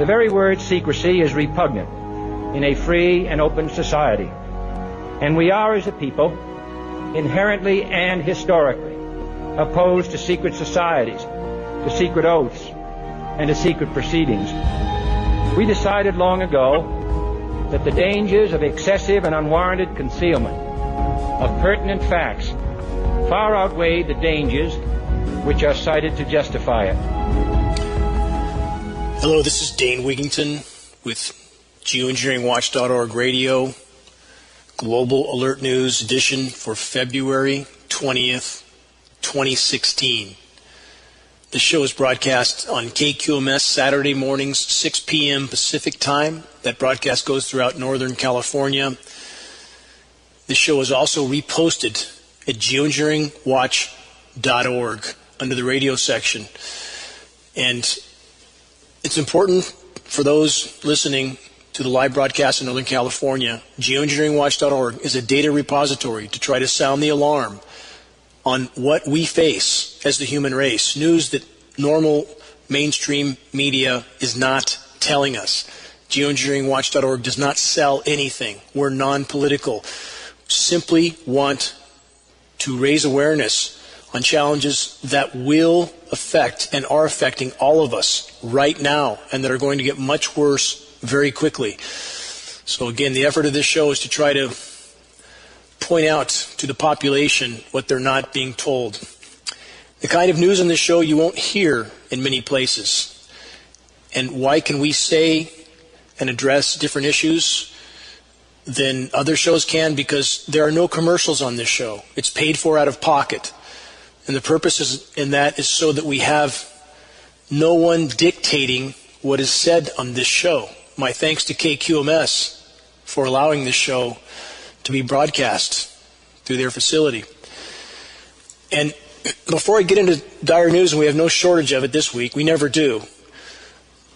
The very word secrecy is repugnant in a free and open society. And we are, as a people, inherently and historically opposed to secret societies, to secret oaths, and to secret proceedings. We decided long ago that the dangers of excessive and unwarranted concealment of pertinent facts far outweigh the dangers which are cited to justify it. Hello, this is Dane Wigington with GeoEngineeringWatch.org Radio, Global Alert News edition for February 20th, 2016. The show is broadcast on KQMS Saturday mornings, 6 p.m. Pacific time. That broadcast goes throughout Northern California. The show is also reposted at GeoEngineeringWatch.org under the radio section. And it's important for those listening to the live broadcast in Northern California. GeoEngineeringWatch.org is a data repository to try to sound the alarm on what we face as the human race, news that normal mainstream media is not telling us. GeoEngineeringWatch.org does not sell anything. We're non-political. Simply want to raise awareness on challenges that will affect and are affecting all of us right now and that are going to get much worse very quickly. So again, the effort of this show is to try to point out to the population what they're not being told. The kind of news on this show you won't hear in many places. And why can we say and address different issues than other shows can? Because there are no commercials on this show. It's paid for out of pocket. And the purpose in that is so that we have no one dictating what is said on this show. My thanks to KQMS for allowing this show to be broadcast through their facility. And before I get into dire news, and we have no shortage of it this week, we never do,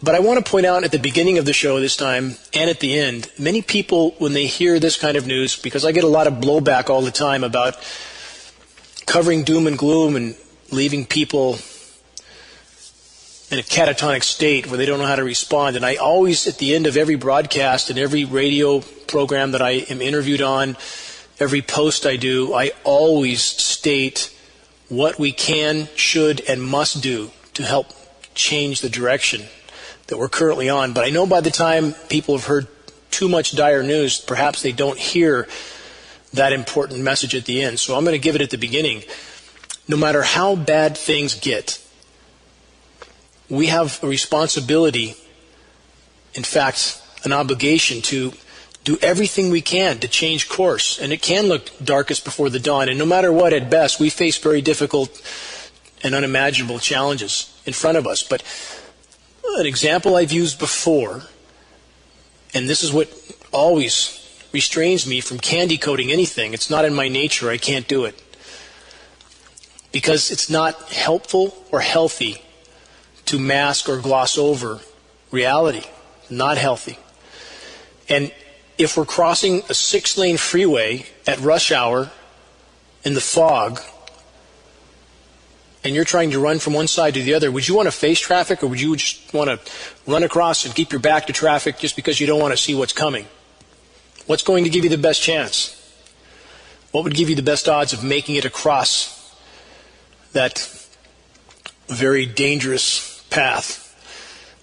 but I want to point out at the beginning of the show this time and at the end, many people, when they hear this kind of news, because I get a lot of blowback all the time about covering doom and gloom and leaving people in a catatonic state where they don't know how to respond. And I always, at the end of every broadcast and every radio program that I am interviewed on, every post I do, I always state what we can, should, and must do to help change the direction that we're currently on. But I know by the time people have heard too much dire news, perhaps they don't hear that important message at the end. So I'm going to give it at the beginning. No matter how bad things get, we have a responsibility, in fact, an obligation to do everything we can to change course. And it can look darkest before the dawn. And no matter what, at best, we face very difficult and unimaginable challenges in front of us. But an example I've used before, and this is what always restrains me from candy coating anything. It's not in my nature. I can't do it. Because it's not helpful or healthy to mask or gloss over reality. Not healthy. And if we're crossing a 6-lane freeway at rush hour in the fog, and you're trying to run from one side to the other, would you want to face traffic, or would you just want to run across and keep your back to traffic just because you don't want to see what's coming? What's going to give you the best chance? What would give you the best odds of making it across that very dangerous path?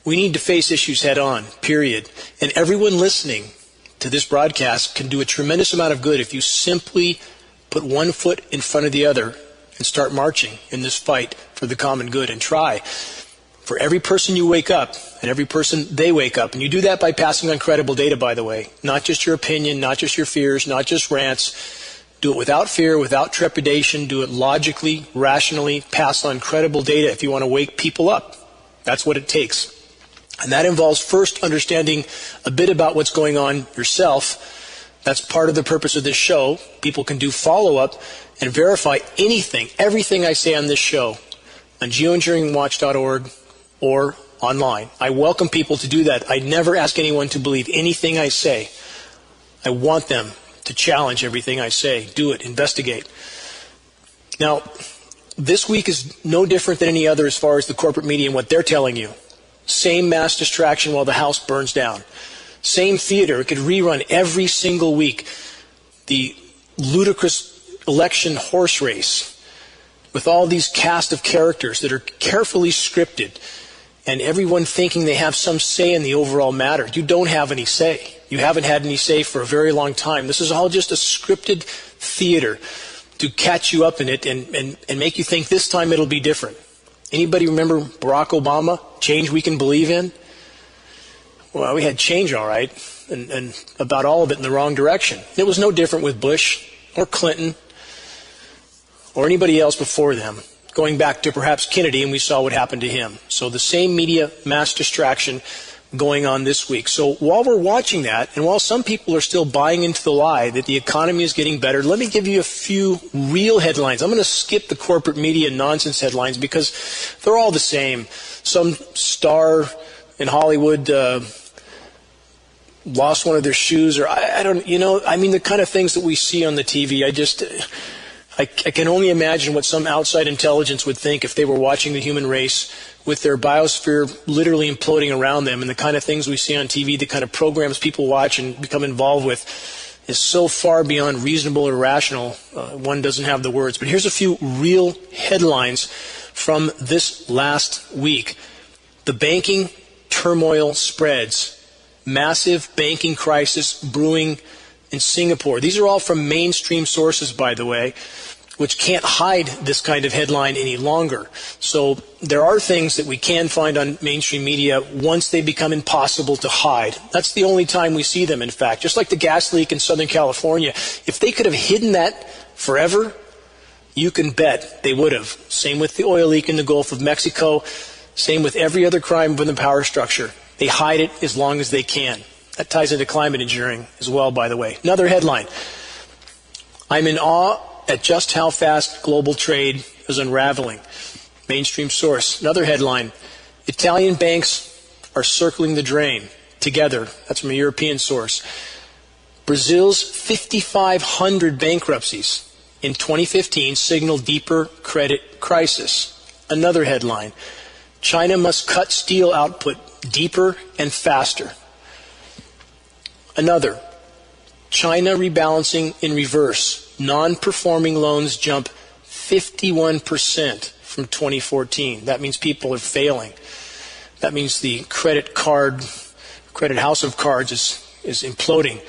We need to face issues head on, period. And everyone listening to this broadcast can do a tremendous amount of good if you simply put one foot in front of the other and start marching in this fight for the common good, and try. For every person you wake up, and every person they wake up, and you do that by passing on credible data, by the way, not just your opinion, not just your fears, not just rants. Do it without fear, without trepidation. Do it logically, rationally. Pass on credible data if you want to wake people up. That's what it takes. And that involves first understanding a bit about what's going on yourself. That's part of the purpose of this show. People can do follow-up and verify anything, everything I say on this show on GeoEngineeringWatch.org or online. I welcome people to do that. I never ask anyone to believe anything I say. I want them to challenge everything I say. Do it. Investigate. Now, this week is no different than any other as far as the corporate media and what they're telling you. Same mass distraction while the house burns down. Same theater. It could rerun every single week. The ludicrous election horse race with all these cast of characters that are carefully scripted and everyone thinking they have some say in the overall matter. You don't have any say. You haven't had any say for a very long time. This is all just a scripted theater to catch you up in it and make you think this time it'll be different. Anybody remember Barack Obama? Change we can believe in? Well, we had change, all right, and about all of it in the wrong direction. It was no different with Bush or Clinton or anybody else before them, going back to perhaps Kennedy, and we saw what happened to him. So the same media mass distraction going on this week. So while we're watching that, and while some people are still buying into the lie that the economy is getting better, let me give you a few real headlines. I'm going to skip the corporate media nonsense headlines because they're all the same. Some star in Hollywood lost one of their shoes, or I don't, the kind of things that we see on the TV, I can only imagine what some outside intelligence would think if they were watching the human race with their biosphere literally imploding around them, and the kind of things we see on TV, the kind of programs people watch and become involved with is so far beyond reasonable or rational, one doesn't have the words. But here's a few real headlines from this last week. The banking turmoil spreads. Massive banking crisis brewing in Singapore. These are all from mainstream sources, by the way, which can't hide this kind of headline any longer. So there are things that we can find on mainstream media once they become impossible to hide. That's the only time we see them, in fact. Just like the gas leak in Southern California. If they could have hidden that forever, you can bet they would have. Same with the oil leak in the Gulf of Mexico. Same with every other crime within the power structure. They hide it as long as they can. That ties into climate engineering as well, by the way. Another headline. I'm in awe at just how fast global trade is unraveling. Mainstream source. Another headline. Italian banks are circling the drain together. That's from a European source. Brazil's 5,500 bankruptcies in 2015 signal deeper credit crisis. Another headline. China must cut steel output deeper and faster. Another. China rebalancing in reverse. Non-performing loans jump 51% from 2014. That means people are failing. That means the credit house of cards is imploding.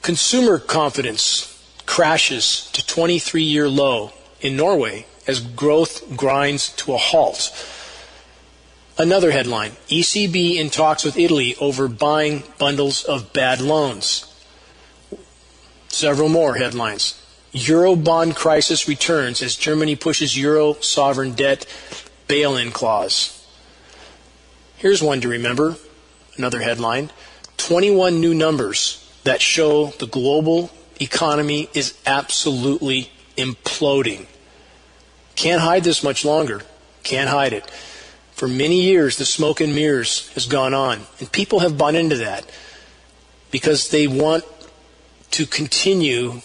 Consumer confidence crashes to 23-year low in Norway as growth grinds to a halt. Another headline, ECB in talks with Italy over buying bundles of bad loans. Several more headlines. Euro bond crisis returns as Germany pushes euro sovereign debt bail-in clause. Here's one to remember. Another headline. 21 new numbers that show the global economy is absolutely imploding. Can't hide this much longer. Can't hide it. For many years, the smoke and mirrors has gone on. And people have bought into that because they want to continue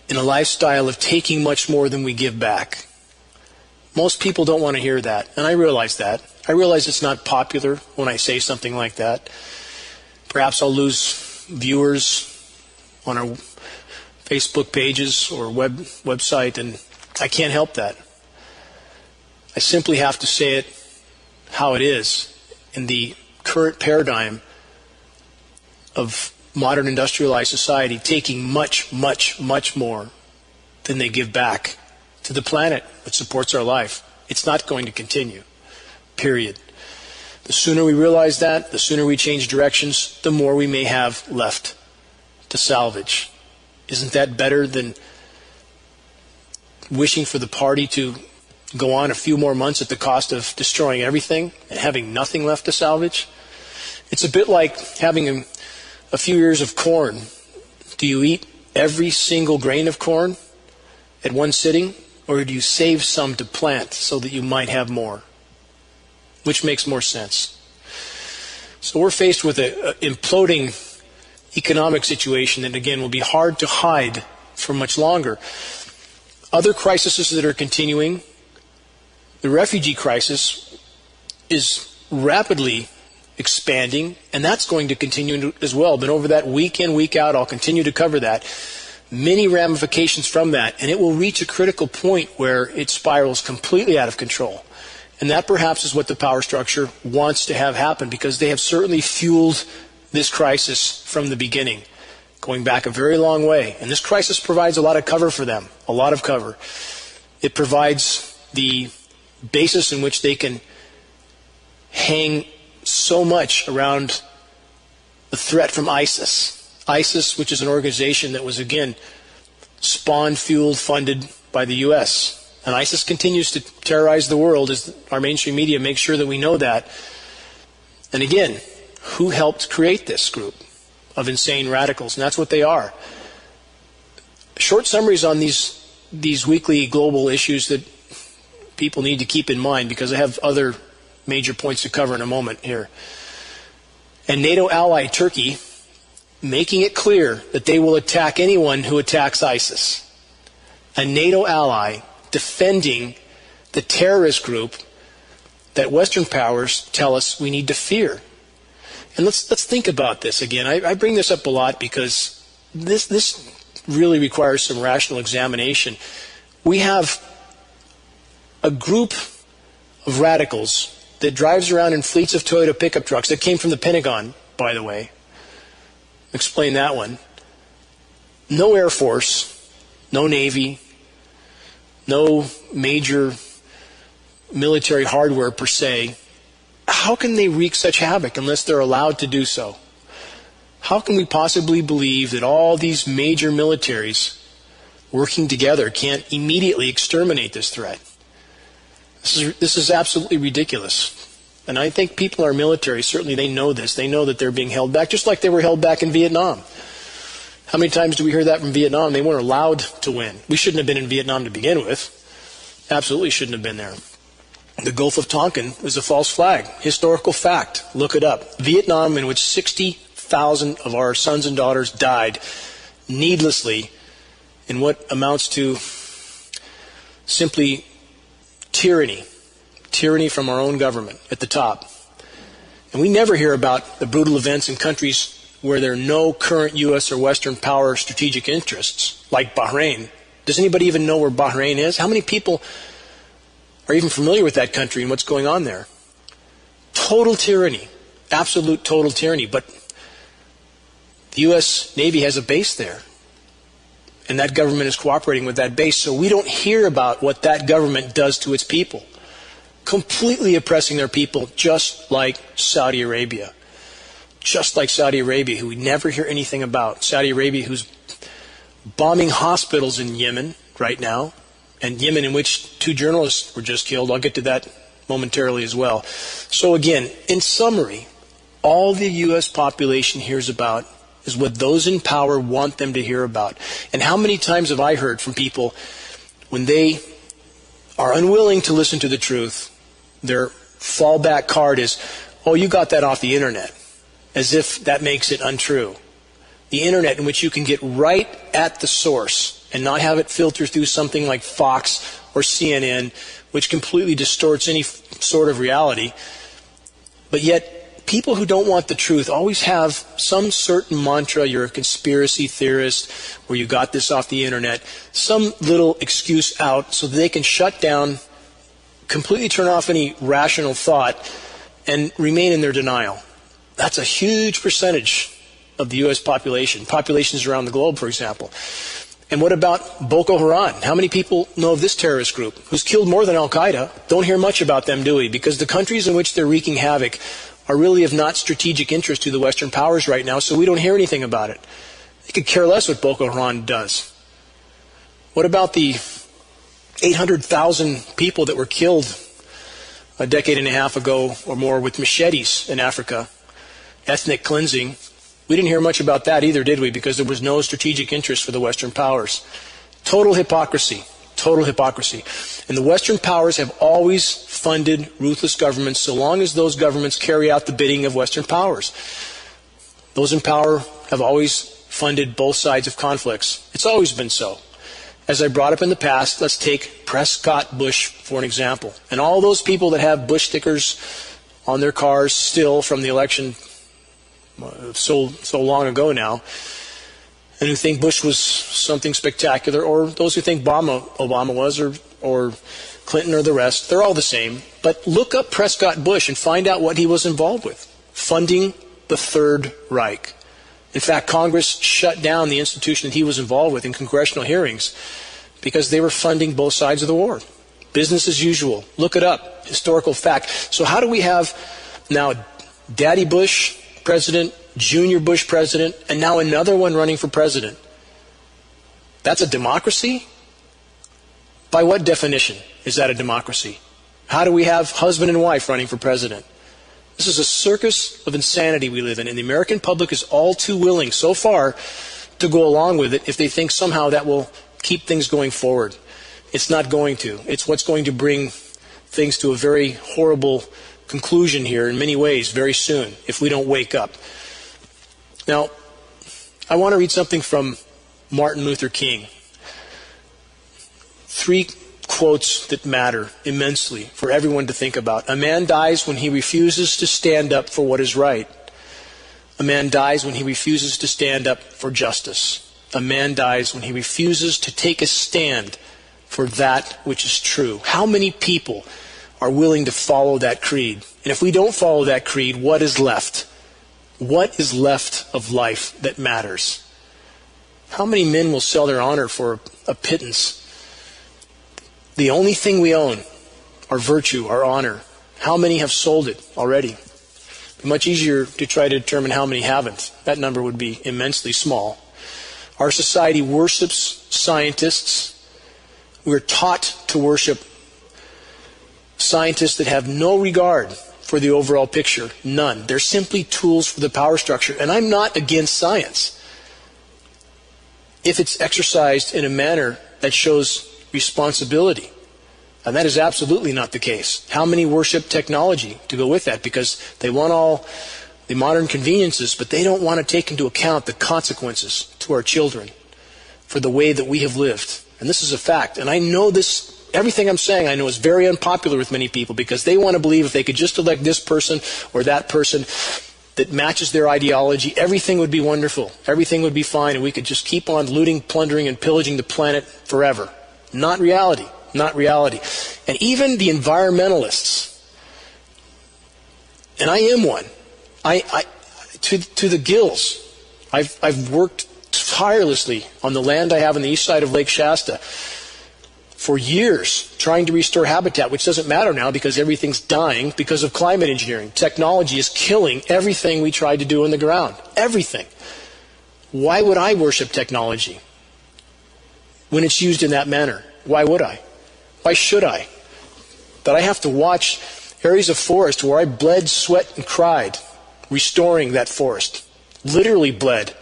in a lifestyle of taking much more than we give back. Most people don't want to hear that, and I realize that. I realize it's not popular when I say something like that. Perhaps I'll lose viewers on our Facebook pages or website, and I can't help that. I simply have to say it how it is in the current paradigm of modern industrialized society, taking much, much, much more than they give back to the planet which supports our life. It's not going to continue, period. The sooner we realize that, the sooner we change directions, the more we may have left to salvage. Isn't that better than wishing for the party to go on a few more months at the cost of destroying everything and having nothing left to salvage? It's a bit like having a few ears of corn. Do you eat every single grain of corn at one sitting, or do you save some to plant so that you might have more? Which makes more sense? So we're faced with an imploding economic situation that, again, will be hard to hide for much longer. Other crises that are continuing, the refugee crisis is rapidly expanding, and that's going to continue as well. But over that week in, week out, I'll continue to cover that. Many ramifications from that, and it will reach a critical point where it spirals completely out of control. And that perhaps is what the power structure wants to have happen, because they have certainly fueled this crisis from the beginning, going back a very long way. And this crisis provides a lot of cover for them, a lot of cover. It provides the basis in which they can hang so much around the threat from ISIS. ISIS, which is an organization that was, again, spawned, fueled, funded by the U.S. And ISIS continues to terrorize the world, as our mainstream media makes sure that we know that. And again, who helped create this group of insane radicals? And that's what they are. Short summaries on these weekly global issues that people need to keep in mind, because I have other major points to cover in a moment here. And NATO ally Turkey making it clear that they will attack anyone who attacks ISIS. A NATO ally defending the terrorist group that Western powers tell us we need to fear. And let's think about this again. I bring this up a lot because this really requires some rational examination. We have a group of radicals that drives around in fleets of Toyota pickup trucks that came from the Pentagon, by the way. Explain that one. No Air Force, no Navy, no major military hardware per se. How can they wreak such havoc unless they're allowed to do so? How can we possibly believe that all these major militaries working together can't immediately exterminate this threat? This is absolutely ridiculous. And I think people in our military, certainly they know this. They know that they're being held back, just like they were held back in Vietnam. How many times do we hear that from Vietnam? They weren't allowed to win. We shouldn't have been in Vietnam to begin with. Absolutely shouldn't have been there. The Gulf of Tonkin is a false flag. Historical fact. Look it up. Vietnam, in which 60,000 of our sons and daughters died needlessly in what amounts to simply tyranny. Tyranny from our own government at the top. And we never hear about the brutal events in countries where there are no current U.S. or Western power strategic interests, like Bahrain. Does anybody even know where Bahrain is? How many people are even familiar with that country and what's going on there? Total tyranny. Absolute total tyranny. But the U.S. Navy has a base there. And that government is cooperating with that base. So we don't hear about what that government does to its people. Completely oppressing their people, just like Saudi Arabia. Just like Saudi Arabia, who we never hear anything about. Saudi Arabia, who's bombing hospitals in Yemen right now. And Yemen, in which 2 journalists were just killed. I'll get to that momentarily as well. So again, in summary, all the U.S. population hears about is what those in power want them to hear about. And how many times have I heard from people when they are unwilling to listen to the truth, their fallback card is, oh, you got that off the internet, as if that makes it untrue. The internet, in which you can get right at the source and not have it filter through something like Fox or CNN, which completely distorts any sort of reality. But yet, people who don't want the truth always have some certain mantra, you're a conspiracy theorist, or you got this off the internet, some little excuse out so that they can shut down, completely turn off any rational thought, and remain in their denial. That's a huge percentage of the U.S. population, populations around the globe, for example. And what about Boko Haram? How many people know of this terrorist group who's killed more than Al-Qaeda? Don't hear much about them, do we? Because the countries in which they're wreaking havoc are really of not strategic interest to the Western powers right now, so we don't hear anything about it. They could care less what Boko Haram does. What about the 800,000 people that were killed a decade and a half ago or more with machetes in Africa? Ethnic cleansing. We didn't hear much about that either, did we? Because there was no strategic interest for the Western powers. Total hypocrisy. Total hypocrisy. And the Western powers have always funded ruthless governments so long as those governments carry out the bidding of Western powers. Those in power have always funded both sides of conflicts. It's always been so. As I brought up in the past, let's take Prescott Bush for an example. And all those people that have Bush stickers on their cars still from the election so long ago now, and who think Bush was something spectacular, or those who think Obama was, or Clinton or the rest. They're all the same. But look up Prescott Bush and find out what he was involved with. Funding the Third Reich. In fact, Congress shut down the institution that he was involved with in congressional hearings because they were funding both sides of the war. Business as usual. Look it up. Historical fact. So how do we have now Daddy Bush president, Junior Bush president, and now another one running for president? That's a democracy? By what definition is that a democracy? How do we have husband and wife running for president? This is a circus of insanity we live in, and the American public is all too willing so far to go along with it if they think somehow that will keep things going forward. It's not going to. It's what's going to bring things to a very horrible conclusion here in many ways very soon if we don't wake up. Now, I want to read something from Martin Luther King. 3 quotes that matter immensely for everyone to think about. A man dies when he refuses to stand up for what is right. A man dies when he refuses to stand up for justice. A man dies when he refuses to take a stand for that which is true. How many people are willing to follow that creed? And if we don't follow that creed, what is left? What is left of life that matters? How many men will sell their honor for a pittance? The only thing we own, our virtue, our honor. How many have sold it already? It'd be much easier to try to determine how many haven't. That number would be immensely small. Our society worships scientists. We're taught to worship scientists that have no regard for the overall picture. None. They're simply tools for the power structure. And I'm not against science if it's exercised in a manner that shows responsibility. And that is absolutely not the case. How many worship technology to go with that? Because they want all the modern conveniences, but they don't want to take into account the consequences to our children for the way that we have lived. And this is a fact. And I know this, everything I'm saying I know is very unpopular with many people because they want to believe if they could just elect this person or that person that matches their ideology, everything would be wonderful. Everything would be fine and we could just keep on looting, plundering, and pillaging the planet forever. Not reality. Not reality. And even the environmentalists, and I am one, to the gills. I've worked tirelessly on the land I have on the east side of Lake Shasta for years trying to restore habitat, which doesn't matter now because everything's dying because of climate engineering. Technology is killing everything we tried to do in the ground. Everything. Why would I worship technology when it's used in that manner? Why would I? Why should I? That I have to watch areas of forest where I bled, sweat, and cried, restoring that forest. Literally bled.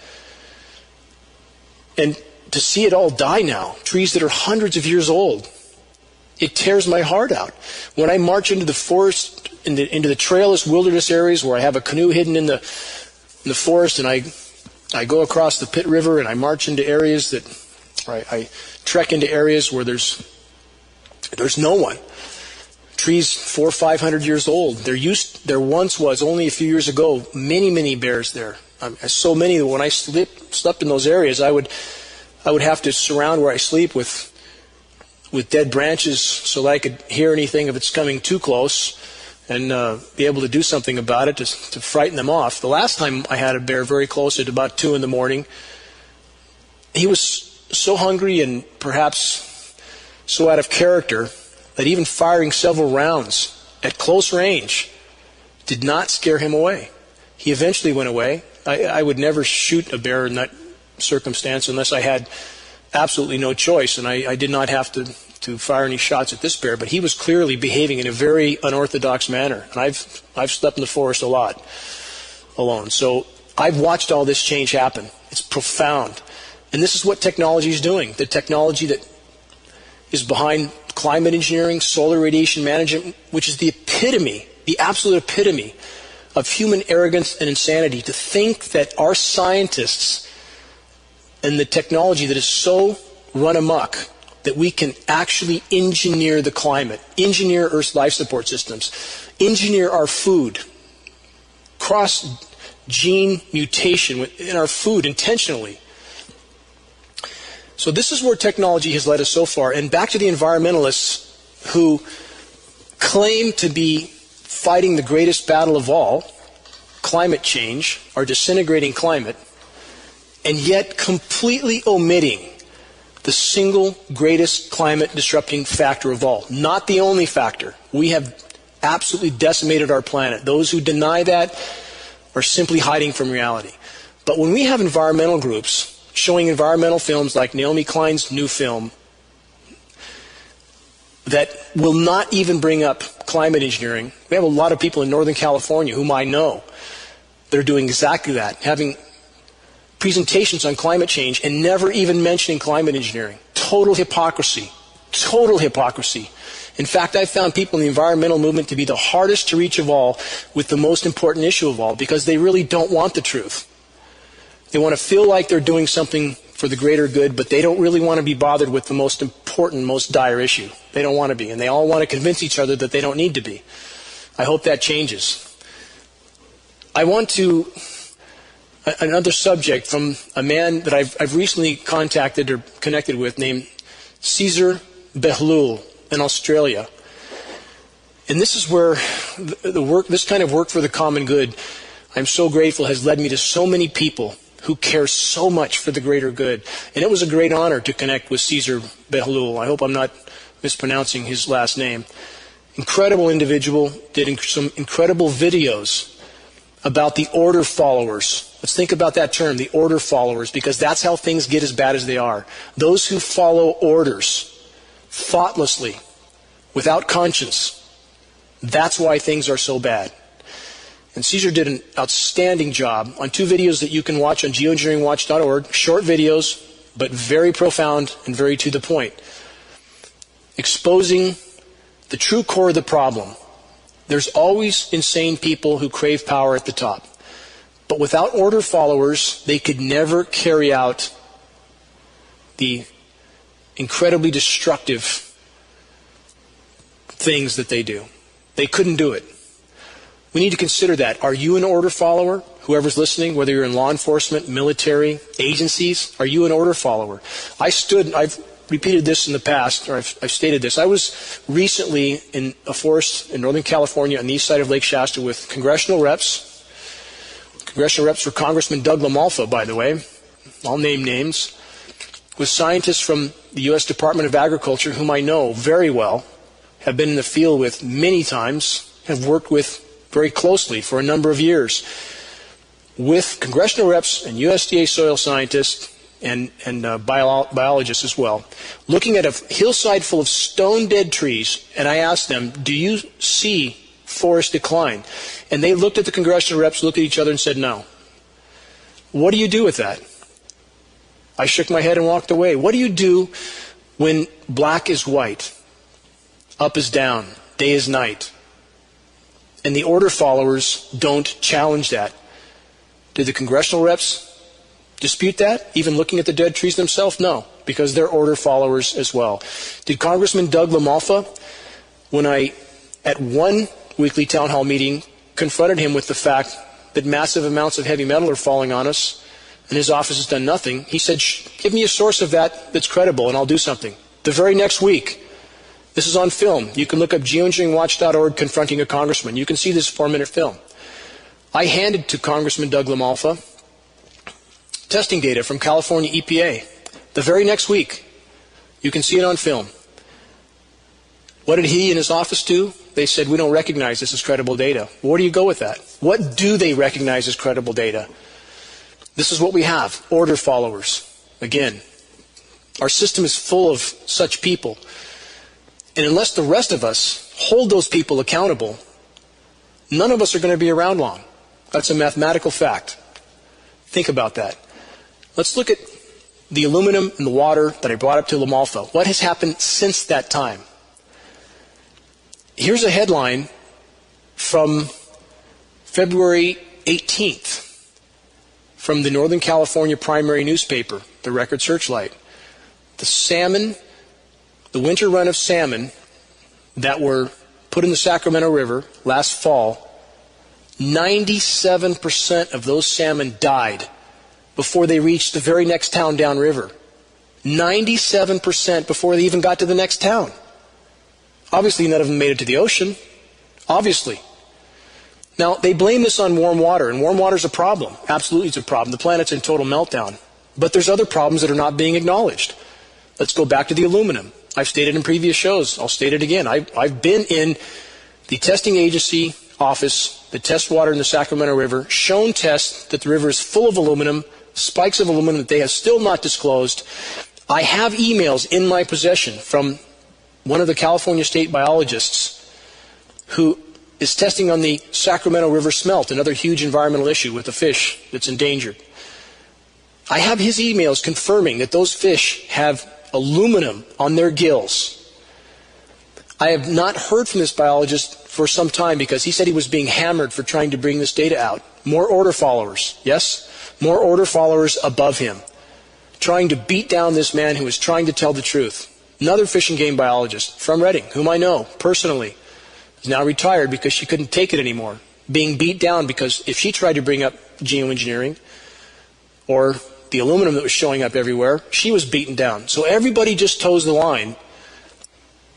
And to see it all die now, trees that are hundreds of years old, it tears my heart out. When I march into the forest, into the trailless wilderness areas where I have a canoe hidden in the forest, and I go across the Pitt River and I march into areas that, I trek into areas where there's no one. Trees 400 or 500 years old. There once was, only a few years ago, many bears there. So many that when I slept in those areas, I would have to surround where I sleep with dead branches so that I could hear anything if it's coming too close and be able to do something about it to frighten them off. The last time I had a bear very close at about 2 in the morning, he was so hungry and perhaps so out of character that even firing several rounds at close range did not scare him away. He eventually went away. I would never shoot a bear in that circumstance unless I had absolutely no choice, and I did not have to fire any shots at this bear, but he was clearly behaving in a very unorthodox manner. And I've slept in the forest a lot alone. So I've watched all this change happen. It's profound. And this is what technology is doing. The technology that is behind climate engineering, solar radiation management, which is the epitome, the absolute epitome of human arrogance and insanity, to think that our scientists and the technology that is so run amok that we can actually engineer the climate, engineer Earth's life support systems, engineer our food, cross-gene mutation in our food intentionally. So this is where technology has led us so far. And back to the environmentalists who claim to be fighting the greatest battle of all, climate change, our disintegrating climate, and yet completely omitting the single greatest climate disrupting factor of all. Not the only factor. We have absolutely decimated our planet. Those who deny that are simply hiding from reality. But when we have environmental groups showing environmental films like Naomi Klein's new film that will not even bring up climate engineering. We have a lot of people in Northern California whom I know that are doing exactly that, having presentations on climate change and never even mentioning climate engineering. Total hypocrisy. Total hypocrisy. In fact, I've found people in the environmental movement to be the hardest to reach of all with the most important issue of all because they really don't want the truth. They want to feel like they're doing something for the greater good, but they don't really want to be bothered with the most important, most dire issue. They don't want to be, and they all want to convince each other that they don't need to be. I hope that changes. I want to, another subject from a man that I've recently contacted or connected with named Caesar Behlul in Australia. And this is where the work, this kind of work for the common good, I'm so grateful, has led me to so many people who care so much for the greater good. And it was a great honor to connect with Caesar Behlul. I hope I'm not mispronouncing his last name. Incredible individual, did some incredible videos about the order followers. Let's think about that term, the order followers, because that's how things get as bad as they are. Those who follow orders thoughtlessly, without conscience, that's why things are so bad. And Caesar did an outstanding job on 2 videos that you can watch on GeoEngineeringWatch.org. Short videos, but very profound and very to the point. Exposing the true core of the problem. There's always insane people who crave power at the top. But without order followers, they could never carry out the incredibly destructive things that they do. They couldn't do it. We need to consider that. Are you an order follower? Whoever's listening, whether you're in law enforcement, military, agencies, are you an order follower? I've repeated this in the past, or I've stated this. I was recently in a forest in Northern California on the east side of Lake Shasta with congressional reps. Congressional reps were Congressman Doug LaMalfa, by the way. I'll name names. With scientists from the U.S. Department of Agriculture, whom I know very well, have been in the field with many times, have worked with very closely for a number of years, with congressional reps and USDA soil scientists and biologists as well, looking at a hillside full of stone-dead trees, and I asked them, do you see forest decline? And they looked at the congressional reps, looked at each other and said, no. What do you do with that? I shook my head and walked away. What do you do when black is white, up is down, day is night? And the order followers don't challenge that. Did the congressional reps dispute that, even looking at the dead trees themselves? No, because they're order followers as well. Did Congressman Doug LaMalfa, when I, at one weekly town hall meeting, confronted him with the fact that massive amounts of heavy metal are falling on us, and his office has done nothing, he said, give me a source of that that's credible, and I'll do something. The very next week, this is on film. You can look up GeoEngineeringWatch.org confronting a congressman. You can see this 4-minute film. I handed to Congressman Doug LaMalfa testing data from California EPA. The very next week, you can see it on film. What did he and his office do? They said, we don't recognize this as credible data. Where do you go with that? What do they recognize as credible data? This is what we have, order followers. Again, our system is full of such people. And unless the rest of us hold those people accountable, none of us are going to be around long. That's a mathematical fact. Think about that. Let's look at the aluminum and the water that I brought up to LaMalfa. What has happened since that time? Here's a headline from February 18th from the Northern California primary newspaper, the Record Searchlight. The winter run of salmon that were put in the Sacramento River last fall, 97% of those salmon died before they reached the very next town downriver. 97% before they even got to the next town. Obviously, none of them made it to the ocean. Obviously. Now, they blame this on warm water, and warm water is a problem. Absolutely, it's a problem. The planet's in total meltdown. But there's other problems that are not being acknowledged. Let's go back to the aluminum. I've stated in previous shows. I'll state it again. I've been in the testing agency office that tests water in the Sacramento River, shown tests that the river is full of aluminum, spikes of aluminum that they have still not disclosed. I have emails in my possession from one of the California state biologists who is testing on the Sacramento River smelt, another huge environmental issue with the fish that's endangered. I have his emails confirming that those fish have aluminum on their gills. I have not heard from this biologist for some time because he said he was being hammered for trying to bring this data out. More order followers, yes? More order followers above him, trying to beat down this man who is trying to tell the truth. Another fish and game biologist from Reading, whom I know personally, is now retired because she couldn't take it anymore, being beat down because if she tried to bring up geoengineering or the aluminum that was showing up everywhere, she was beaten down. So everybody just toes the line,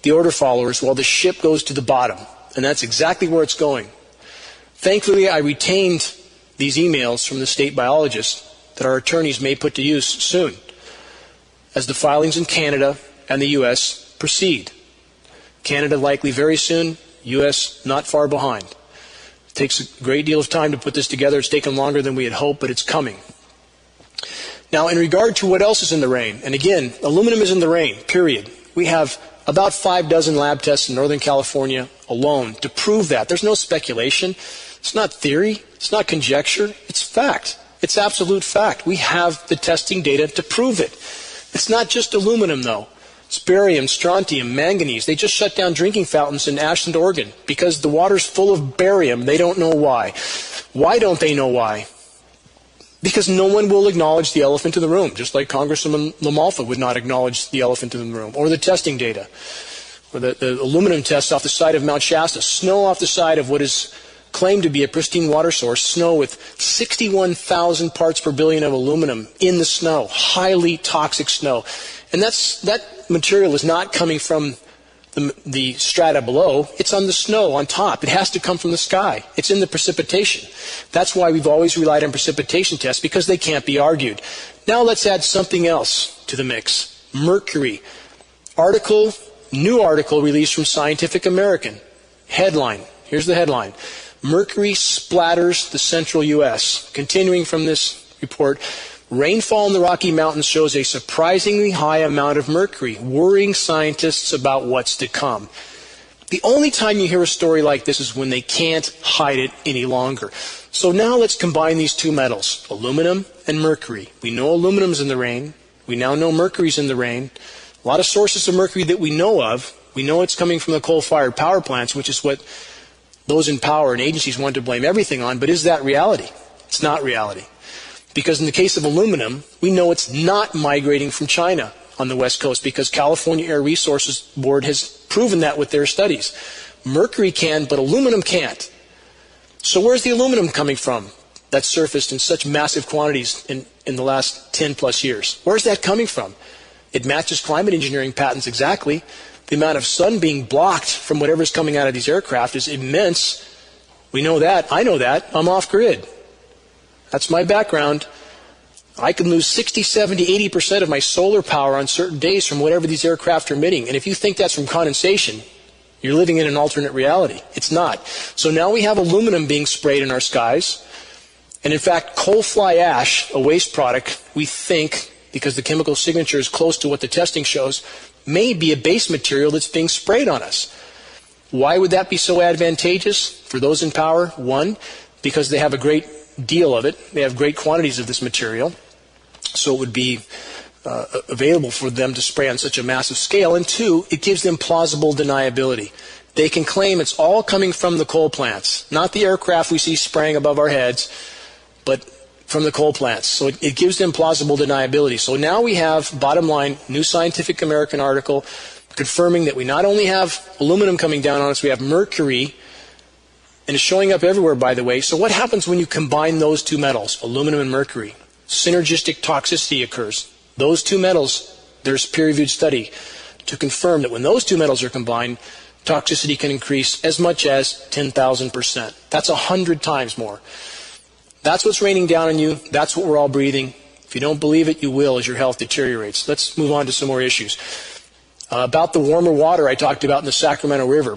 the order followers, while the ship goes to the bottom. And that's exactly where it's going. Thankfully, I retained these emails from the state biologist that our attorneys may put to use soon as the filings in Canada and the U.S. proceed. Canada likely very soon, U.S. not far behind. It takes a great deal of time to put this together. It's taken longer than we had hoped, but it's coming. Now, in regard to what else is in the rain, and again, aluminum is in the rain, period. We have about 5 dozen lab tests in Northern California alone to prove that. There's no speculation. It's not theory. It's not conjecture. It's fact. It's absolute fact. We have the testing data to prove it. It's not just aluminum, though. It's barium, strontium, manganese. They just shut down drinking fountains in Ashland, Oregon, because the water's full of barium. They don't know why. Why don't they know why? Because no one will acknowledge the elephant in the room, just like Congressman Lamalfa would not acknowledge the elephant in the room, or the testing data, or the aluminum tests off the side of Mount Shasta, snow off the side of what is claimed to be a pristine water source, snow with 61,000 parts per billion of aluminum in the snow, highly toxic snow. And that material is not coming from the strata below. It's on the snow on top. It has to come from the sky. It's in the precipitation. That's why we've always relied on precipitation tests, because they can't be argued. Now let's add something else to the mix. Mercury. New article released from Scientific American. Headline. Here's the headline. Mercury splatters the central U.S. Continuing from this report, rainfall in the Rocky Mountains shows a surprisingly high amount of mercury, worrying scientists about what's to come. The only time you hear a story like this is when they can't hide it any longer. So now let's combine these two metals, aluminum and mercury. We know aluminum's in the rain. We now know mercury's in the rain. A lot of sources of mercury that we know of. We know it's coming from the coal-fired power plants, which is what those in power and agencies want to blame everything on. But is that reality? It's not reality. Because in the case of aluminum, we know it's not migrating from China on the West Coast, because California Air Resources Board has proven that with their studies. Mercury can, but aluminum can't. So where's the aluminum coming from that surfaced in such massive quantities in the last 10 plus years? Where's that coming from? It matches climate engineering patents exactly. The amount of sun being blocked from whatever's coming out of these aircraft is immense. We know that. I know that. I'm off-grid. That's my background. I can lose 60, 70, 80% of my solar power on certain days from whatever these aircraft are emitting. And if you think that's from condensation, you're living in an alternate reality. It's not. So now we have aluminum being sprayed in our skies. And in fact, coal fly ash, a waste product, we think, because the chemical signature is close to what the testing shows, may be a base material that's being sprayed on us. Why would that be so advantageous for those in power? One, because they have a great deal of it. They have great quantities of this material, so it would be available for them to spray on such a massive scale. And two, it gives them plausible deniability. They can claim it's all coming from the coal plants, not the aircraft we see spraying above our heads, but from the coal plants. So it gives them plausible deniability. So now we have, bottom line, New Scientific American article, confirming that we not only have aluminum coming down on us, we have mercury, and it's showing up everywhere, by the way. So what happens when you combine those two metals, aluminum and mercury? Synergistic toxicity occurs. Those two metals, there's a peer-reviewed study to confirm that when those two metals are combined, toxicity can increase as much as 10,000%. That's 100 times more. That's what's raining down on you. That's what we're all breathing. If you don't believe it, you will as your health deteriorates. Let's move on to some more issues. About the warmer water I talked about in the Sacramento River.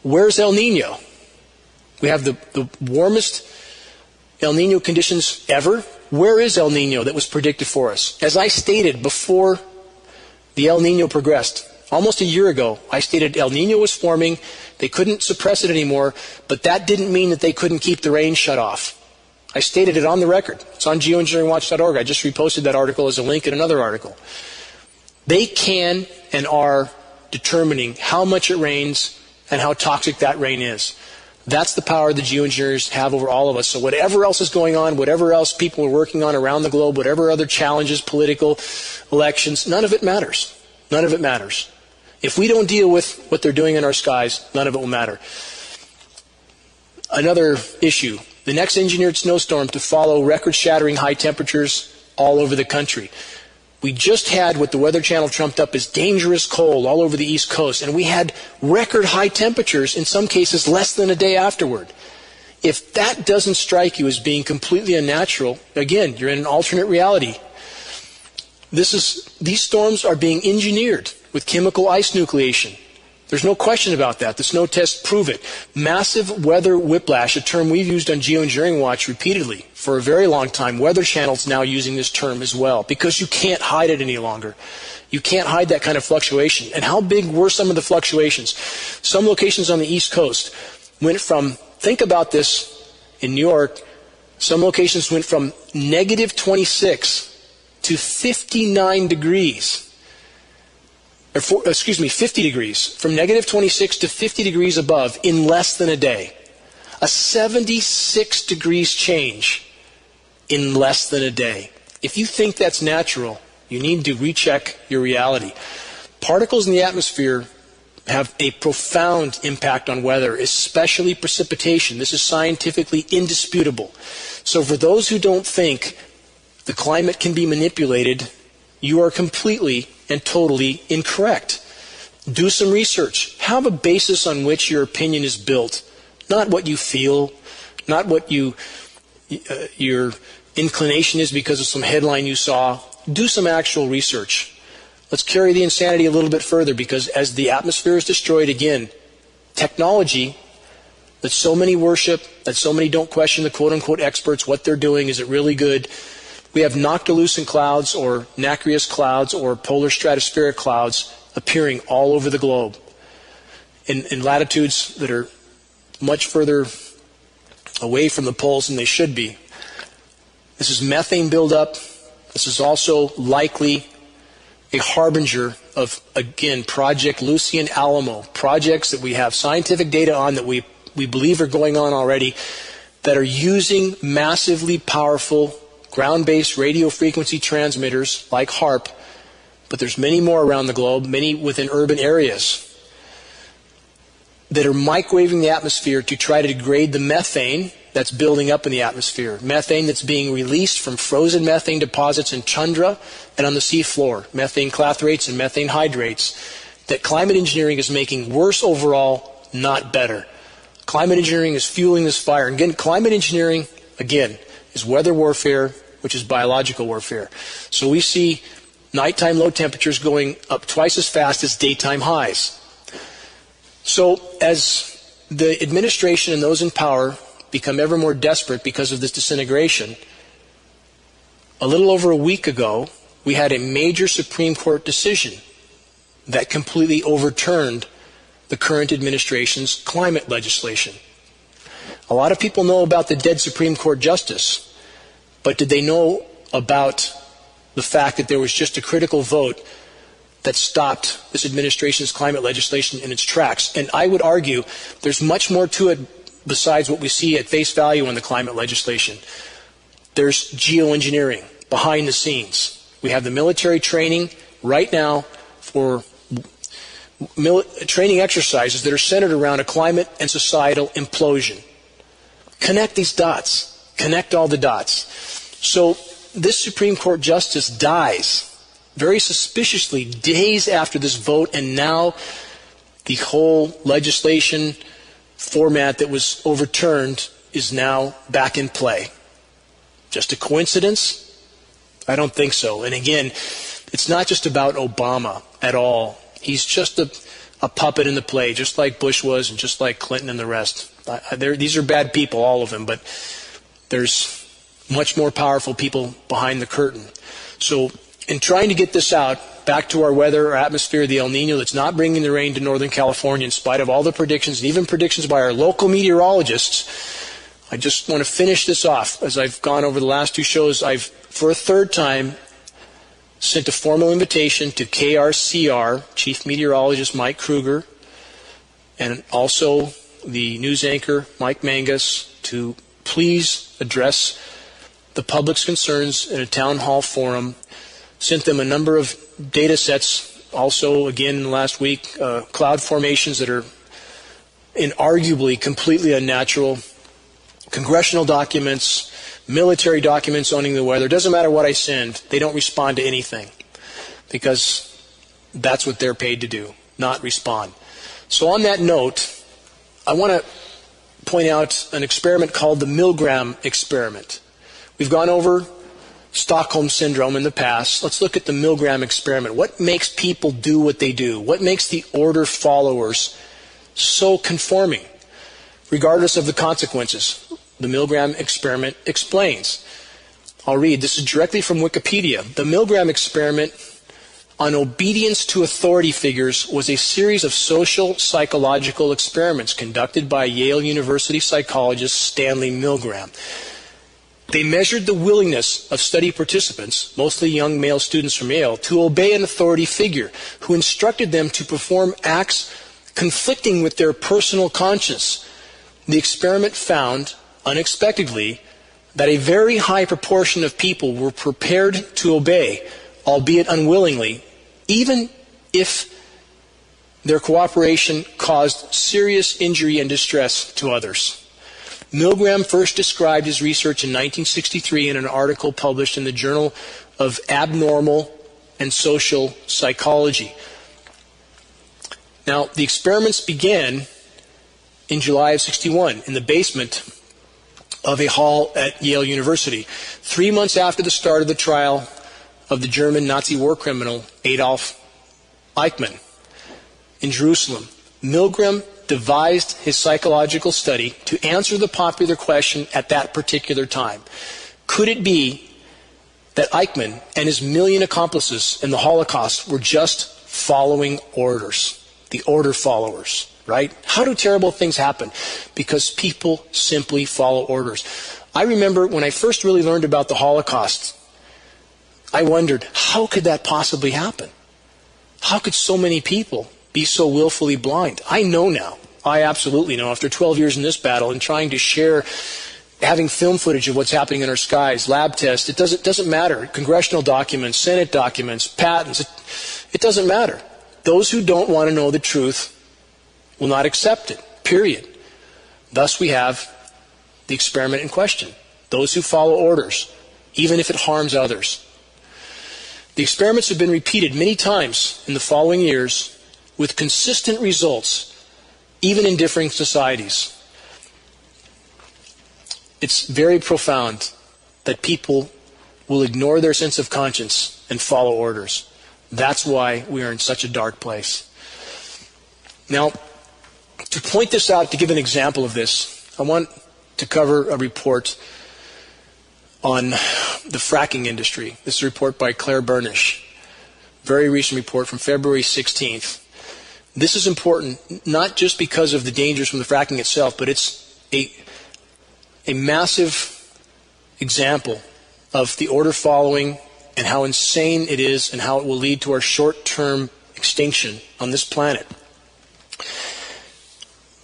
Where's El Nino? We have the warmest El Nino conditions ever. Where is El Nino that was predicted for us? As I stated before the El Nino progressed, almost a year ago, I stated El Nino was forming. They couldn't suppress it anymore, but that didn't mean that they couldn't keep the rain shut off. I stated it on the record. It's on geoengineeringwatch.org. I just reposted that article as a link in another article. They can and are determining how much it rains and how toxic that rain is. That's the power the geoengineers have over all of us. So whatever else is going on, whatever else people are working on around the globe, whatever other challenges, political, elections, none of it matters. None of it matters. If we don't deal with what they're doing in our skies, none of it will matter. Another issue, the next engineered snowstorm to follow record-shattering high temperatures all over the country. We just had what the Weather Channel trumped up as dangerous cold all over the East Coast, and we had record high temperatures, in some cases less than a day afterward. If that doesn't strike you as being completely unnatural, again, you're in an alternate reality. These storms are being engineered with chemical ice nucleation. There's no question about that. The snow tests prove it. Massive weather whiplash, a term we've used on Geoengineering Watch repeatedly for a very long time. Weather Channel's now using this term as well because you can't hide it any longer. You can't hide that kind of fluctuation. And how big were some of the fluctuations? Some locations on the East Coast went from, think about this, in New York, some locations went from negative 26 to 59 degrees. 50 degrees, from negative 26 to 50 degrees above in less than a day. A 76 degrees change in less than a day. If you think that's natural, you need to recheck your reality. Particles in the atmosphere have a profound impact on weather, especially precipitation. This is scientifically indisputable. So for those who don't think the climate can be manipulated, you are completely and totally incorrect. Do some research. Have a basis on which your opinion is built. Not what you feel, not what your inclination is because of some headline you saw. Do some actual research. Let's carry the insanity a little bit further, because as the atmosphere is destroyed again, technology that so many worship, that so many don't question the quote-unquote experts, what they're doing, is it really good? We have noctilucent clouds or nacreous clouds or polar stratospheric clouds appearing all over the globe in latitudes that are much further away from the poles than they should be. This is methane buildup. This is also likely a harbinger of, again, Project Lucy and Alamo, projects that we have scientific data on that we believe are going on already, that are using massively powerful ground-based radio frequency transmitters like HARP, but there's many more around the globe, many within urban areas, that are microwaving the atmosphere to try to degrade the methane that's building up in the atmosphere. Methane that's being released from frozen methane deposits in tundra and on the sea floor. Methane clathrates and methane hydrates. That climate engineering is making worse overall, not better. Climate engineering is fueling this fire. And again, climate engineering, again, is weather warfare, which is biological warfare. So we see nighttime low temperatures going up twice as fast as daytime highs. So as the administration and those in power become ever more desperate because of this disintegration, a little over a week ago, we had a major Supreme Court decision that completely overturned the current administration's climate legislation. A lot of people know about the dead Supreme Court justice, but did they know about the fact that there was just a critical vote that stopped this administration's climate legislation in its tracks? And I would argue there's much more to it besides what we see at face value in the climate legislation. There's geoengineering behind the scenes. We have the military training right now for training exercises that are centered around a climate and societal implosion. Connect these dots. Connect all the dots. So this Supreme Court justice dies very suspiciously days after this vote, and now the whole legislation format that was overturned is now back in play. Just a coincidence? I don't think so. And again, it's not just about Obama at all. He's just a puppet in the play, just like Bush was and just like Clinton and the rest. These are bad people, all of them, but there's much more powerful people behind the curtain. So in trying to get this out, back to our weather, our atmosphere, the El Nino that's not bringing the rain to Northern California in spite of all the predictions, and even predictions by our local meteorologists, I just want to finish this off. As I've gone over the last two shows, I've, for a third time, sent a formal invitation to KRCR, Chief Meteorologist Mike Kruger, and also the news anchor Mike Mangus, to please address the public's concerns in a town hall forum. Sent them a number of data sets, also again in the last week, cloud formations that are inarguably completely unnatural, congressional documents, military documents owning the weather. It doesn't matter what I send, they don't respond to anything, because that's what they're paid to do, not respond. So on that note, I want to point out an experiment called the Milgram experiment. We've gone over Stockholm Syndrome in the past. Let's look at the Milgram experiment. What makes people do what they do? What makes the order followers so conforming, regardless of the consequences? The Milgram experiment explains. I'll read. This is directly from Wikipedia. The Milgram experiment on obedience to authority figures was a series of social psychological experiments conducted by Yale University psychologist Stanley Milgram. They measured the willingness of study participants, mostly young male students from Yale, to obey an authority figure who instructed them to perform acts conflicting with their personal conscience. The experiment found, unexpectedly, that a very high proportion of people were prepared to obey, albeit unwillingly, even if their cooperation caused serious injury and distress to others. Milgram first described his research in 1963 in an article published in the Journal of Abnormal and Social Psychology. Now, the experiments began in July of '61 in the basement of a hall at Yale University, 3 months after the start of the trial of the German Nazi war criminal Adolf Eichmann in Jerusalem. Milgram devised his psychological study to answer the popular question at that particular time. Could it be that Eichmann and his million accomplices in the Holocaust were just following orders? The order followers, right? How do terrible things happen? Because people simply follow orders. I remember when I first really learned about the Holocaust, I wondered, how could that possibly happen? How could so many people be so willfully blind? I know now. I absolutely know. After 12 years in this battle and trying to share, having film footage of what's happening in our skies, lab tests, it doesn't matter. Congressional documents, Senate documents, patents, it doesn't matter. Those who don't want to know the truth will not accept it, period. Thus we have the experiment in question. Those who follow orders, even if it harms others. The experiments have been repeated many times in the following years with consistent results, even in differing societies. It's very profound that people will ignore their sense of conscience and follow orders. That's why we are in such a dark place. Now, to point this out, to give an example of this, I want to cover a report on the fracking industry. This is a report by Claire Burnish. Very recent report from February 16th. This is important not just because of the dangers from the fracking itself, but it's a massive example of the order following and how insane it is and how it will lead to our short-term extinction on this planet.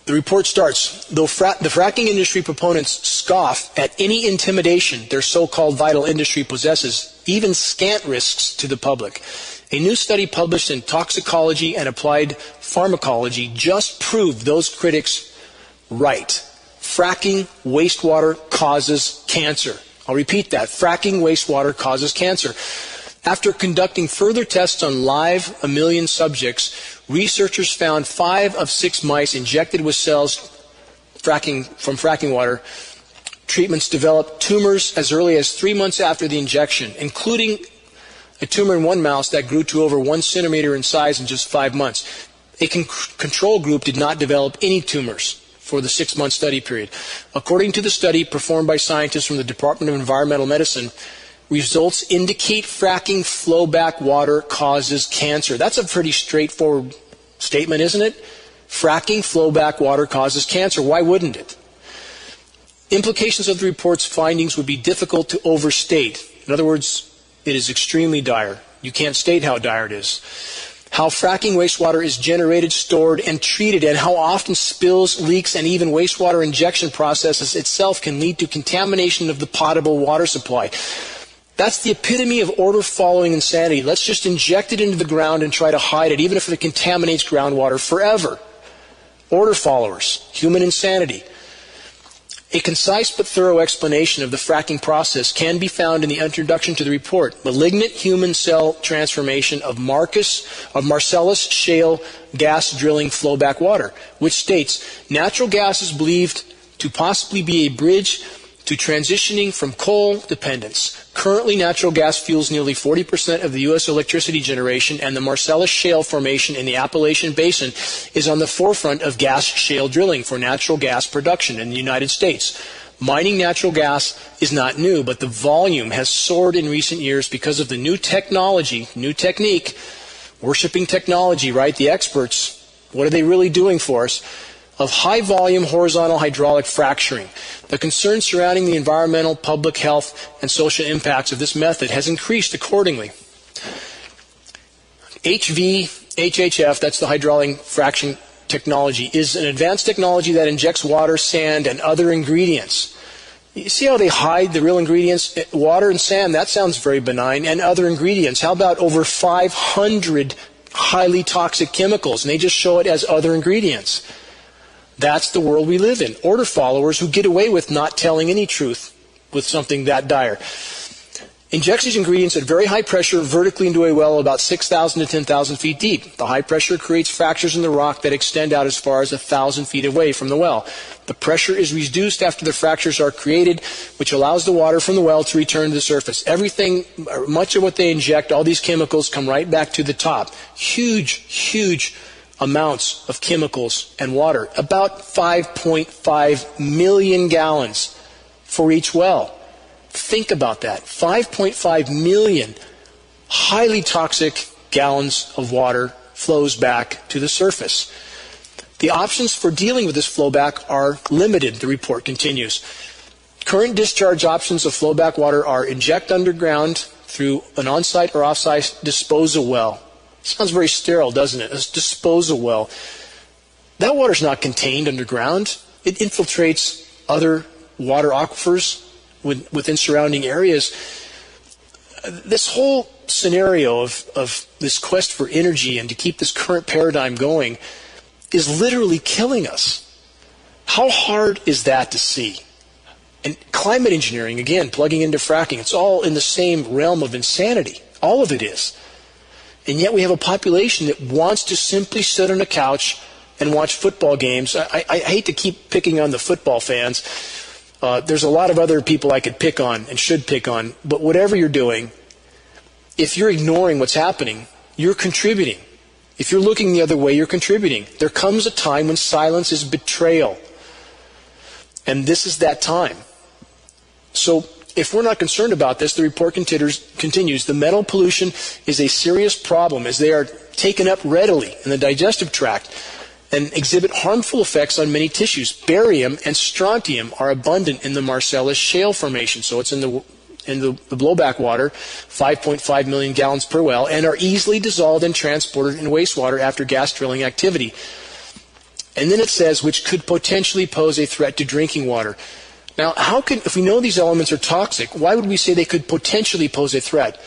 The report starts, though the fracking industry proponents scoff at any intimidation their so-called vital industry possesses, even scant risks to the public, A new study published in Toxicology and Applied Pharmacology just proved those critics right. Fracking wastewater causes cancer. I'll repeat that. Fracking wastewater causes cancer. After conducting further tests on live mammalian subjects, researchers found 5 of 6 mice injected with cells from fracking water treatments developed tumors as early as 3 months after the injection, including a tumor in one mouse that grew to over 1 centimeter in size in just 5 months. A control group did not develop any tumors for the 6-month study period. According to the study performed by scientists from the Department of Environmental Medicine, results indicate fracking flowback water causes cancer. That's a pretty straightforward statement, isn't it? Fracking flowback water causes cancer. Why wouldn't it? Implications of the report's findings would be difficult to overstate. In other words, it is extremely dire. You can't state how dire it is. How fracking wastewater is generated, stored, and treated, and how often spills, leaks, and even wastewater injection processes itself can lead to contamination of the potable water supply. That's the epitome of order-following insanity. Let's just inject it into the ground and try to hide it, even if it contaminates groundwater forever. Order followers, human insanity. A concise but thorough explanation of the fracking process can be found in the introduction to the report, Malignant Human Cell Transformation of Marcellus Shale Gas Drilling Flowback Water, which states, natural gas is believed to possibly be a bridge to transitioning from coal dependence. Currently, natural gas fuels nearly 40% of the U.S. electricity generation, and the Marcellus Shale Formation in the Appalachian Basin is on the forefront of gas shale drilling for natural gas production in the United States. Mining natural gas is not new, but the volume has soared in recent years because of the new technology, new technique, worshiping technology, right? The experts, what are they really doing for us? Of high-volume horizontal hydraulic fracturing. The concern surrounding the environmental, public health, and social impacts of this method has increased accordingly. HVHF, that's the hydraulic fracturing technology, is an advanced technology that injects water, sand, and other ingredients. You see how they hide the real ingredients? Water and sand, that sounds very benign, and other ingredients. How about over 500 highly toxic chemicals, and they just show it as other ingredients? That's the world we live in. Order followers who get away with not telling any truth with something that dire. Injects these ingredients at very high pressure vertically into a well about 6,000 to 10,000 feet deep. The high pressure creates fractures in the rock that extend out as far as 1,000 feet away from the well. The pressure is reduced after the fractures are created, which allows the water from the well to return to the surface. Everything, much of what they inject, all these chemicals come right back to the top. Huge amounts of chemicals and water, about 5.5 million gallons for each well. Think about that. 5.5 million highly toxic gallons of water flows back to the surface. The options for dealing with this flowback are limited, the report continues. Current discharge options of flowback water are inject underground through an on-site or off-site disposal well. Sounds very sterile, doesn't it? A disposal well. That water's not contained underground. It infiltrates other water aquifers within surrounding areas. This whole scenario of this quest for energy and to keep this current paradigm going is literally killing us. How hard is that to see? And climate engineering, again, plugging into fracking, it's all in the same realm of insanity. All of it is. And yet we have a population that wants to simply sit on a couch and watch football games. I hate to keep picking on the football fans. There's a lot of other people I could pick on and should pick on. But whatever you're doing, if you're ignoring what's happening, you're contributing. If you're looking the other way, you're contributing. There comes a time when silence is betrayal. And this is that time. So if we're not concerned about this, the report continues, the metal pollution is a serious problem as they are taken up readily in the digestive tract and exhibit harmful effects on many tissues. Barium and strontium are abundant in the Marcellus Shale Formation, so it's in the blowback water, 5.5 million gallons per well, and are easily dissolved and transported in wastewater after gas drilling activity. And then it says, which could potentially pose a threat to drinking water. Now, if we know these elements are toxic, why would we say they could potentially pose a threat?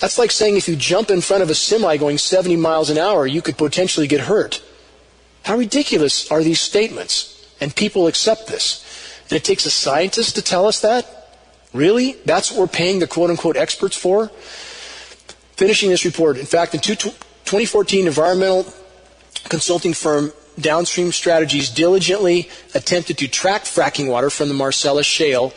That's like saying if you jump in front of a semi going 70 miles an hour, you could potentially get hurt. How ridiculous are these statements? And people accept this. And it takes a scientist to tell us that? Really? That's what we're paying the quote-unquote experts for? Finishing this report, in fact, in 2014, environmental consulting firm Downstream Strategies diligently attempted to track fracking water from the Marcellus Shale,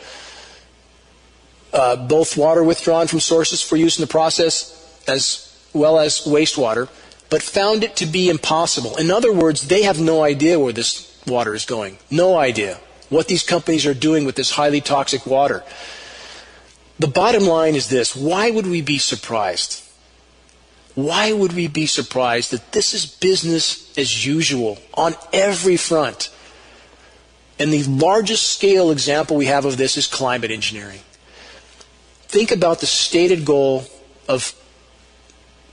both water withdrawn from sources for use in the process as well as wastewater, but found it to be impossible. In other words, they have no idea where this water is going. No idea what these companies are doing with this highly toxic water. The bottom line is this: why would we be surprised? Why would we be surprised that this is business as usual on every front? And the largest scale example we have of this is climate engineering. Think about the stated goal of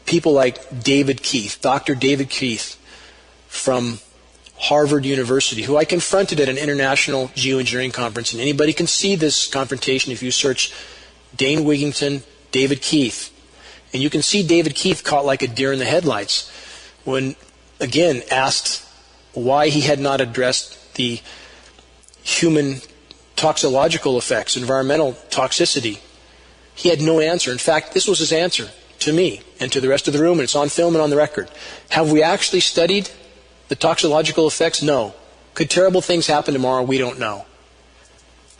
people like David Keith, Dr. David Keith from Harvard University, who I confronted at an international geoengineering conference. And anybody can see this confrontation if you search Dane, Wigington, David Keith. And you can see David Keith caught like a deer in the headlights when, again, asked why he had not addressed the human toxicological effects, environmental toxicity. He had no answer. In fact, this was his answer to me and to the rest of the room, and it's on film and on the record. Have we actually studied the toxicological effects? No. Could terrible things happen tomorrow? We don't know.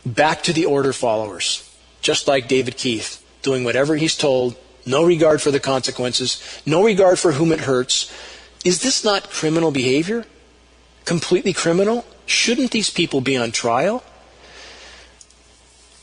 Back to the order followers, just like David Keith, doing whatever he's told, no regard for the consequences, no regard for whom it hurts. Is this not criminal behavior? Completely criminal? Shouldn't these people be on trial?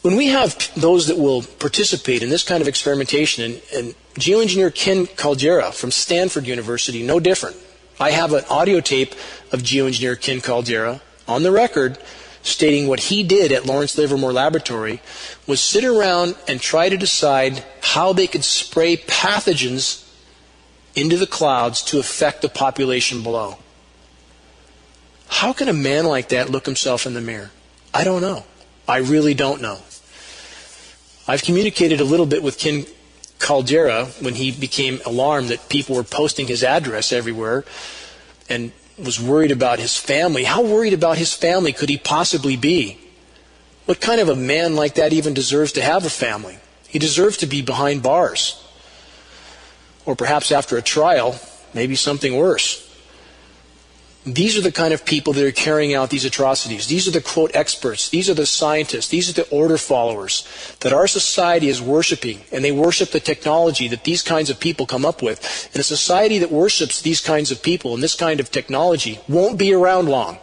When we have those that will participate in this kind of experimentation, and geoengineer Ken Caldera from Stanford University, no different. I have an audio tape of geoengineer Ken Caldera on the record stating what he did at Lawrence Livermore Laboratory was sit around and try to decide how they could spray pathogens into the clouds to affect the population below. How can a man like that look himself in the mirror? I don't know. I really don't know. I've communicated a little bit with Ken Caldera when he became alarmed that people were posting his address everywhere and was worried about his family. How worried about his family could he possibly be? What kind of a man like that even deserves to have a family? He deserves to be behind bars. Or perhaps after a trial, maybe something worse. These are the kind of people that are carrying out these atrocities. These are the, quote, experts. These are the scientists. These are the order followers that our society is worshiping. And they worship the technology that these kinds of people come up with. And a society that worships these kinds of people and this kind of technology won't be around long.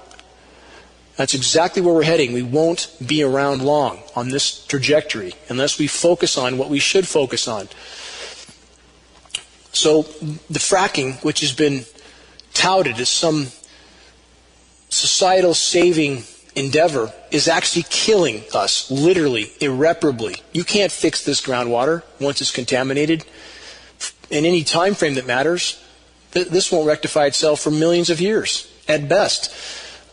That's exactly where we're heading. We won't be around long on this trajectory unless we focus on what we should focus on. So the fracking, which has been touted as some societal saving endeavor, is actually killing us, literally, irreparably. You can't fix this groundwater once it's contaminated in any time frame that matters. This won't rectify itself for millions of years, at best.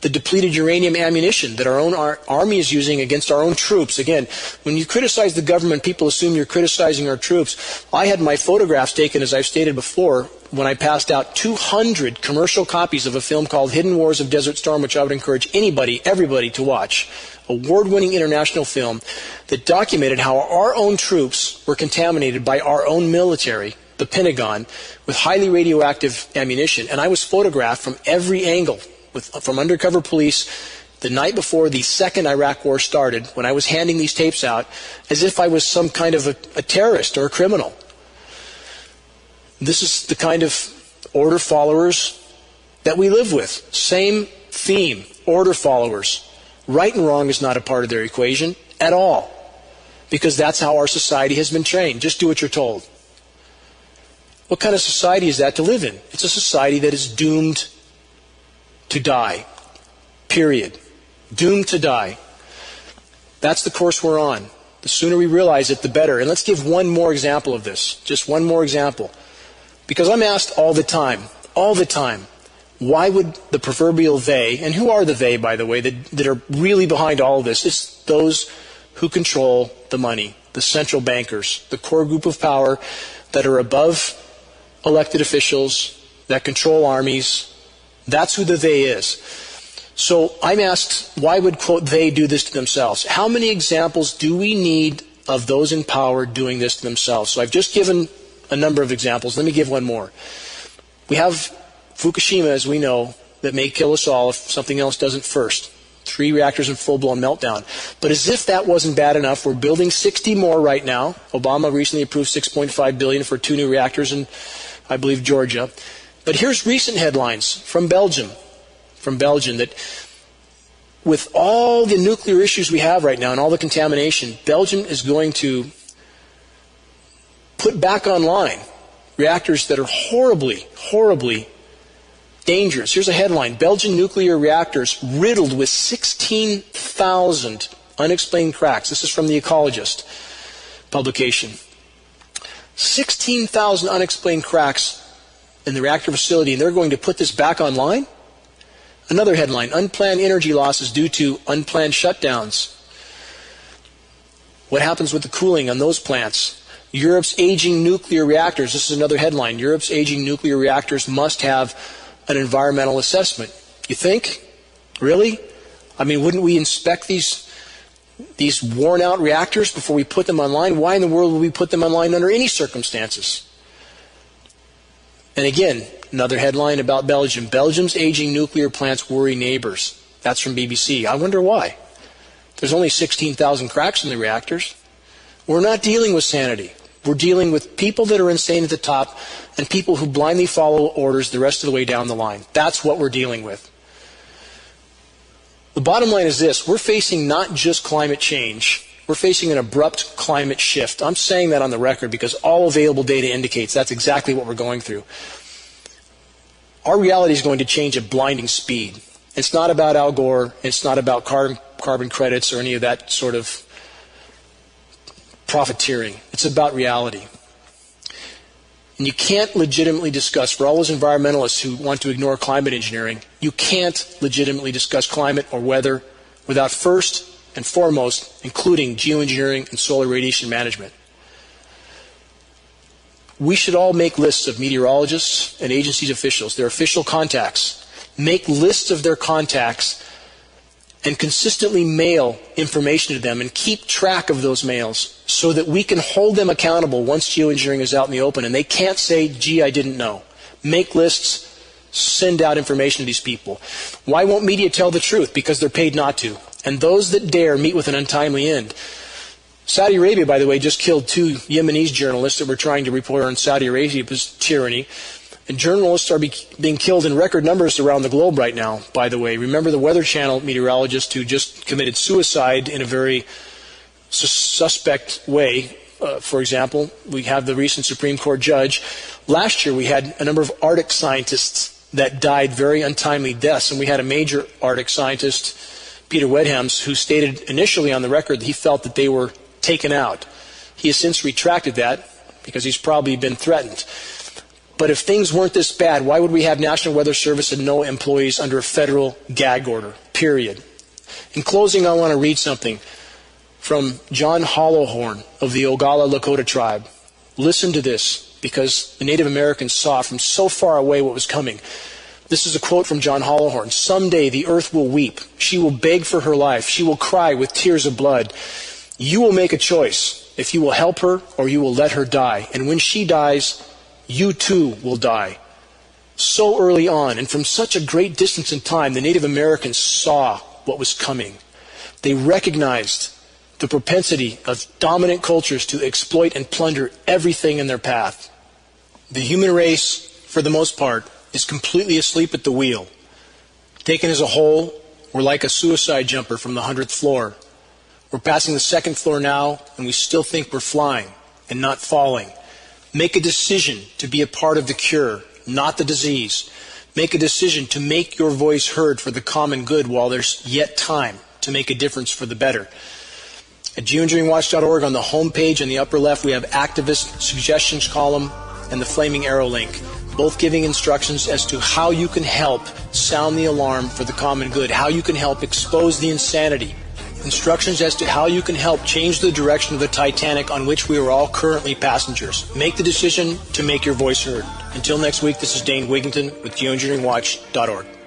The depleted uranium ammunition that our own army is using against our own troops. Again, when you criticize the government, people assume you're criticizing our troops. I had my photographs taken, as I've stated before, when I passed out 200 commercial copies of a film called Hidden Wars of Desert Storm, which I would encourage anybody, everybody to watch. Award-winning international film that documented how our own troops were contaminated by our own military, the Pentagon, with highly radioactive ammunition. And I was photographed from every angle, from undercover police, the night before the second Iraq war started, when I was handing these tapes out, as if I was some kind of a terrorist or a criminal. This is the kind of order followers that we live with. Same theme, order followers. Right and wrong is not a part of their equation at all, because that's how our society has been trained. Just do what you're told. What kind of society is that to live in? It's a society that is doomed to die. Period. Doomed to die. That's the course we're on. The sooner we realize it, the better. And let's give one more example of this. Just one more example. Because I'm asked all the time, why would the proverbial they, and who are the they, by the way, that are really behind all of this? It's those who control the money, the central bankers, the core group of power that are above elected officials, that control armies. That's who the they is. So I'm asked, why would, quote, they do this to themselves? How many examples do we need of those in power doing this to themselves? So I've just given a number of examples. Let me give one more. We have Fukushima, as we know, that may kill us all if something else doesn't first. 3 reactors in full-blown meltdown. But as if that wasn't bad enough, we're building 60 more right now. Obama recently approved $6.5 billion for 2 new reactors in, I believe, Georgia. But here's recent headlines from Belgium, that with all the nuclear issues we have right now and all the contamination, Belgium is going to put back online reactors that are horribly, horribly dangerous. Here's a headline: Belgian nuclear reactors riddled with 16,000 unexplained cracks. This is from The Ecologist publication. 16,000 unexplained cracks in the reactor facility, and they're going to put this back online? Another headline: unplanned energy losses due to unplanned shutdowns. What happens with the cooling on those plants? Europe's aging nuclear reactors. This is another headline: Europe's aging nuclear reactors must have an environmental assessment. You think? Really? I mean, wouldn't we inspect these worn-out reactors before we put them online? Why in the world would we put them online under any circumstances? And again, another headline about Belgium: Belgium's aging nuclear plants worry neighbors. That's from BBC. I wonder why. There's only 16,000 cracks in the reactors. We're not dealing with sanity. We're dealing with people that are insane at the top and people who blindly follow orders the rest of the way down the line. That's what we're dealing with. The bottom line is this: we're facing not just climate change, we're facing an abrupt climate shift. I'm saying that on the record because all available data indicates that's exactly what we're going through. Our reality is going to change at blinding speed. It's not about Al Gore, it's not about carbon credits or any of that sort of profiteering. It's about reality. And you can't legitimately discuss, for all those environmentalists who want to ignore climate engineering, you can't legitimately discuss climate or weather without first and foremost including geoengineering and solar radiation management. We should all make lists of meteorologists and agencies officials, their official contacts. Make lists of their contacts and consistently mail information to them and keep track of those mails so that we can hold them accountable once geoengineering is out in the open and they can't say, gee, I didn't know. Make lists, send out information to these people. Why won't media tell the truth? Because they're paid not to. And those that dare meet with an untimely end. Saudi Arabia, by the way, just killed 2 Yemenis journalists that were trying to report on Saudi Arabia's tyranny. And journalists are being killed in record numbers around the globe right now, by the way. Remember the Weather Channel meteorologist who just committed suicide in a very suspect way. For example, we have the recent Supreme Court judge. Last year we had a number of Arctic scientists that died very untimely deaths. And we had a major Arctic scientist, Peter Wedhams, who stated initially on the record that he felt that they were taken out. He has since retracted that because he's probably been threatened. But if things weren't this bad, why would we have National Weather Service and no employees under a federal gag order? Period. In closing, I want to read something from John Hollowhorn of the Oglala Lakota tribe. Listen to this, because the Native Americans saw from so far away what was coming. This is a quote from John Hollowhorn. Someday the earth will weep. She will beg for her life. She will cry with tears of blood. You will make a choice if you will help her or you will let her die. And when she dies, you too will die. So early on, and from such a great distance in time, the Native Americans saw what was coming. They recognized the propensity of dominant cultures to exploit and plunder everything in their path. The human race, for the most part, is completely asleep at the wheel. Taken as a whole, we're like a suicide jumper from the 100th floor. We're passing the 2nd floor now, and we still think we're flying and not falling. Make a decision to be a part of the cure, not the disease. Make a decision to make your voice heard for the common good while there's yet time to make a difference for the better. At geoengineeringwatch.org, on the home page in the upper left, we have activist suggestions column and the flaming arrow link, both giving instructions as to how you can help sound the alarm for the common good, how you can help expose the insanity instructions as to how you can help change the direction of the Titanic on which we are all currently passengers. Make the decision to make your voice heard. Until next week, this is Dane Wigington with GeoEngineeringWatch.org.